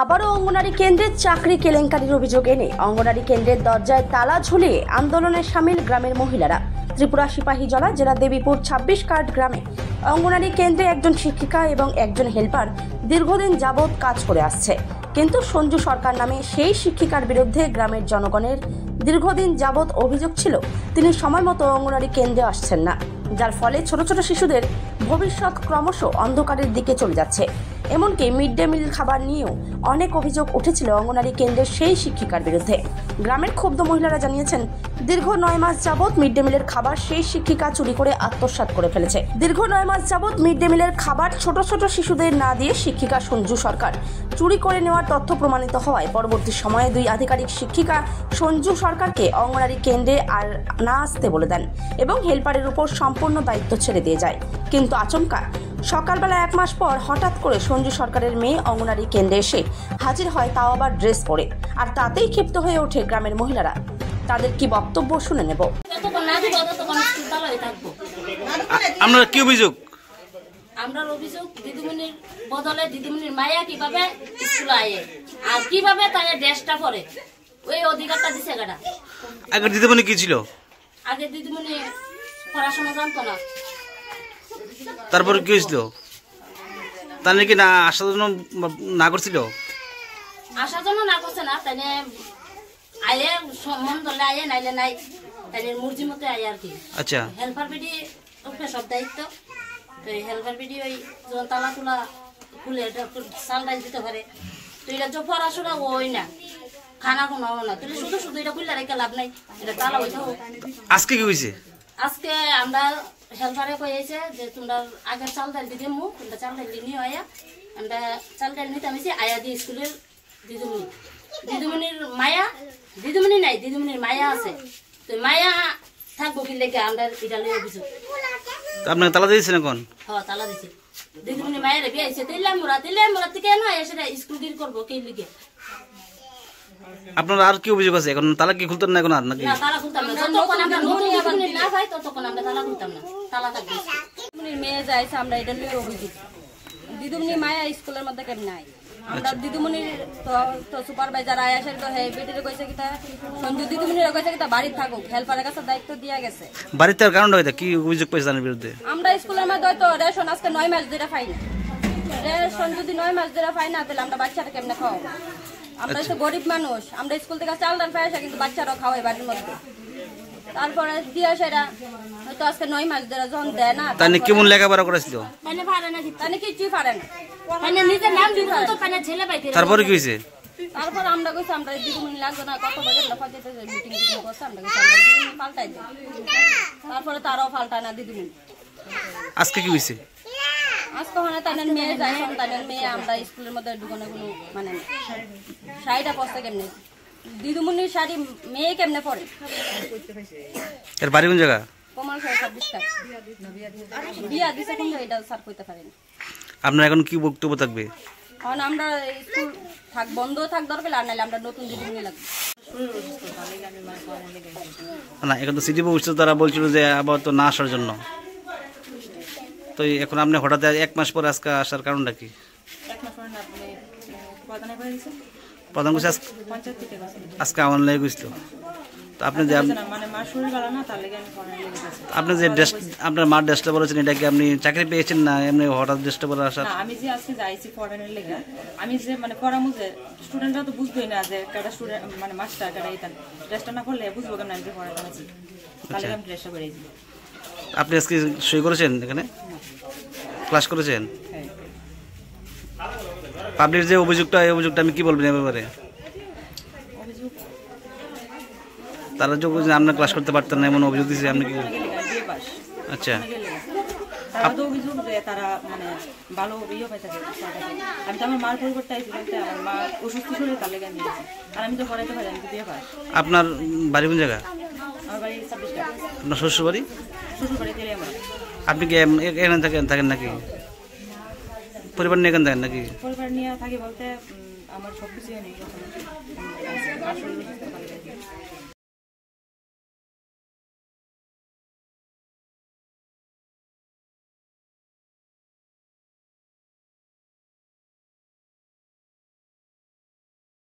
আবারও অঙ্গনারী কেন্দ্রের চাকরি কেলেঙ্কারির অভিযোগ এনে অঙ্গনারী কেন্দ্রের দরজায় তালা ঝুলিয়ে আন্দোলনে সামিল গ্রামের মহিলারা। ত্রিপুরা সিপাহীজলা জেলা দেবীপুর 26 কার্ড গ্রামে অঙ্গনারী কেন্দ্রে একজন শিক্ষিকা এবং একজন হেল্পার দীর্ঘদিন যাবৎ কাজ করে আসছে, কিন্তু সঞ্জু সরকার নামে সেই শিক্ষিকার বিরুদ্ধে গ্রামের জনগণের দীর্ঘদিন যাবৎ অভিযোগ ছিল তিনি সময়মতো অঙ্গনারী কেন্দ্রে আসছেন না, যার ফলে ছোট ছোট শিশুদের ভবিষ্যৎ ক্রমশ অন্ধকারের দিকে চলে যাচ্ছে। এমনকি মিড ডে মিল খাবার নিয়েও অনেক অভিযোগ উঠেছিল অঙ্গনারী কেন্দ্রের সেই শিক্ষিকার বিরুদ্ধে। গ্রামের ক্ষুব্ধ মহিলারা জানিয়েছেন, দীর্ঘ 9 মাস যাবৎ মিড ডে মিলের খাবার সেই শিক্ষিকা চুরি করে আত্মসাৎ করে ফেলেছে। দীর্ঘ 9 মাস যাবৎ মিড ডে মিলের খাবার ছোট ছোট শিশুদের না দিয়ে শিক্ষিকা সঞ্জু সরকার চুরি করে নেওয়ার তথ্য প্রমাণিত হওয়ায় পরবর্তী সময়ে 2 আধিকারিক শিক্ষিকা সঞ্জু সরকারকে অঙ্গনারী কেন্দ্রে আর না আসতে বলে দেন এবং হেল্পারের উপর সম্পূর্ণ দায়িত্ব ছেড়ে দিয়ে যায়। কিন্তু আচমকা সকালবেলা 1 মাস পর হঠাৎ করে সঞ্জু সরকারের মেয়ে অঙ্গনারী কেন্দ্রে এসে হাজির হয়, তাও আবার ড্রেস পরে, আর তাতেই ক্ষিপ্ত হয়ে ওঠে গ্রামের মহিলারা। তাদের কি বক্তব্য শুনে নেব। আমরা কি অভিযোগ? আমরা অভিযোগ দিদিমণির বদলে দিদিমণির মায়া কিভাবে স্কুলে আয়ে আর কিভাবে তার ড্রেসটা পরে ওই অধিকারটা দিছে গাড়া। আগে দিদিমণি কি ছিল? আগে দিদিমণি পড়াশোনা জানতো না। তারপরে কি হয়েছিল? তার নাকি না আসার জন্য না করছিল? আসার জন্য না করছে না, তাই আয়ে মন ধরলে আয়ে নাইলে নাই, তাই মর্জি মতো আয়ে আর কি। আচ্ছা, হেল্পার বিডি সব দায়িত্ব, তো হেল্পার বিডি ওই যখন তালা তুলা খুলে চাল ডাল দিতে পারে, তো এটা যে পড়াশোনা ওই না, খানা খুনাও না, তুই শুধু শুধু এটা খুললে রেখে লাভ নাই, এটা তালা হইতে হোক। আজকে কি হয়েছে? আজকে আমরা হেল্পারে কয়েছে যে তোমরা আগে চাল ডাল দিদি মু তোমরা চাল ডাল নিয়ে আয়া, আমরা চাল ডাল নিতে আমি আয়া দিয়ে স্কুলের দিদিমণি দিদিমণির মায়া, দিদিমণি নাই দিদিমণির মায়া আছে, তো মায়া থাকবো কি লেগে আমরা এটা নিয়ে অভিযোগ। আপনাকে তালা দিয়েছেন এখন? হ্যাঁ, তালা দিছি। দিদিমণি মায়ের বিয়ে আইছে, তিলে মোরা থেকে না এসে স্কুল গির করবো কে লিগে। আপনার আর কি অভিযোগ আছে? এখন তালা কি খুলতেন না এখন আর নাকি? না, তালা খুলতাম না, যতক্ষণ আমরা নতুন দিদিমণি না পাই ততক্ষণ আমরা তালা খুলতাম না, তালা থাকবে। দিদিমণির মেয়ে যাইছে, আমরা এটা নিয়ে অভিযোগ। দিদিমণি মায়া স্কুলের মধ্যে কেন নাই, আমরা দিদিমণির তো সুপারভাইজার আয়াসের তো হে বেটিরে কইছে কিতা সঞ্জু দিদিমণিরে কইছে কিতা বাড়ি থাকুক, হেল্পারের কাছে দায়িত্ব দিয়া গেছে। বাড়িতে আর কারণ হইতা কি অভিযোগ পাইছেন তার বিরুদ্ধে? আমরা স্কুলের মধ্যে হয়তো রেশন আজকে 9 মাস ধরে পাই না, রেশন যদি 9 মাস ধরে পাই না তাহলে আমরা বাচ্চাটা কেমনে খাওয়াবো? আমরা তো গরিব মানুষ, আমরা স্কুল থেকে চাল ডাল পাই আসা, কিন্তু বাচ্চারাও খাওয়াই বাড়ির মধ্যে। তারপরে দিয়া সেরা হয়তো আজকে 9 মাস ধরে যখন দেয় না, তাহলে কেমন লেখাপড়া করেছিল? তাহলে কিছুই পারে না। তারপরে কি হয়েছে? তারপর আমরা কইছি আমরা দিদিমণি লাগবে না, কত বছর মিটিং করছে, আমরা কইছি আমরা দিদিমণি পাল্টাই দেব। তারপরে তারাও পাল্টায় না দিদিমণি। আজকে কি হয়েছে? আজকে ওখানে তাদের মেয়ে যায়, তাদের মেয়ে আমরা স্কুলের মধ্যে ঢুকানো কোনো মানে শাড়িটা পরতে কেমনে, দিদিমণির শাড়ি মেয়ে কেমনে পরে? এর বাড়ি কোন জায়গা? কমাল 26 টাকা বিয়া দিছে, কিন্তু এটা স্যার কইতে পারেনি। আপনার এখন কি বক্তব্য থাকবে? কারণ আমরা স্কুল বন্ধ থাক দরকার, আর নাহলে আমরা নতুন দিদিমণি লাগবে। না, এখন তো সিটি বলছিল, তারা বলছিল যে আবার তো না আসার জন্য, তো এখন আপনি হঠাৎ 1 মাস পরে আজকে আসার কারণটা কি? প্রধান কইছে আজকে আমার লেগে গেছিল, তো আপনি যে আপনি যে ড্রেস আপনার মার ড্রেসটা বলেছেন, এটা কি আপনি চাকরি পেয়েছেন না এমনি হঠাৎ ড্রেসটা পরে আসার? আমি যে আজকে যাইছি ফরেনের লেগে, আমি যে মানে পড়ামু যে স্টুডেন্টরা তো বুঝবেই না যে একটা স্টুডেন্ট মানে মাস্টার একটা এটা ড্রেসটা না করলে বুঝবো কেমন আমি যে পড়াতে আছি, তাহলে আমি ড্রেসটা পরেছি। আপনি আজকে সই করেছেন এখানে? ক্লাস করেছেন? পাবলিক যে অভিযোগটা, এই অভিযোগটা আমি কি বলবেন এ ব্যাপারে? তারা যে আপনার ক্লাস করতে পারতেন না এমন অভিযোগ দিয়েছে, আপনি কি? আচ্ছা, তারা তো অভিযোগ যে তারা মানে ভালো ইয়ে পাই থাকে। আমি তো আমার মার পরিবর্তে আইছি, আমার মা অসুস্থ শরীরে তার লেগে আমি আর আমি তো পড়াইতে পারি, আমি তো বিয়ে পাই। আপনার বাড়ি কোন জায়গা? আমার বাড়ি 26 টাকা। আপনার শ্বশুর বাড়ি? শ্বশুর বাড়ি তেলে আমার। আপনি কি এখানে থাকেন নাকি পরিবার নিয়ে এখানে থাকেন নাকি? পরিবার নিয়ে থাকি বলতে আমার সব কিছু নেই।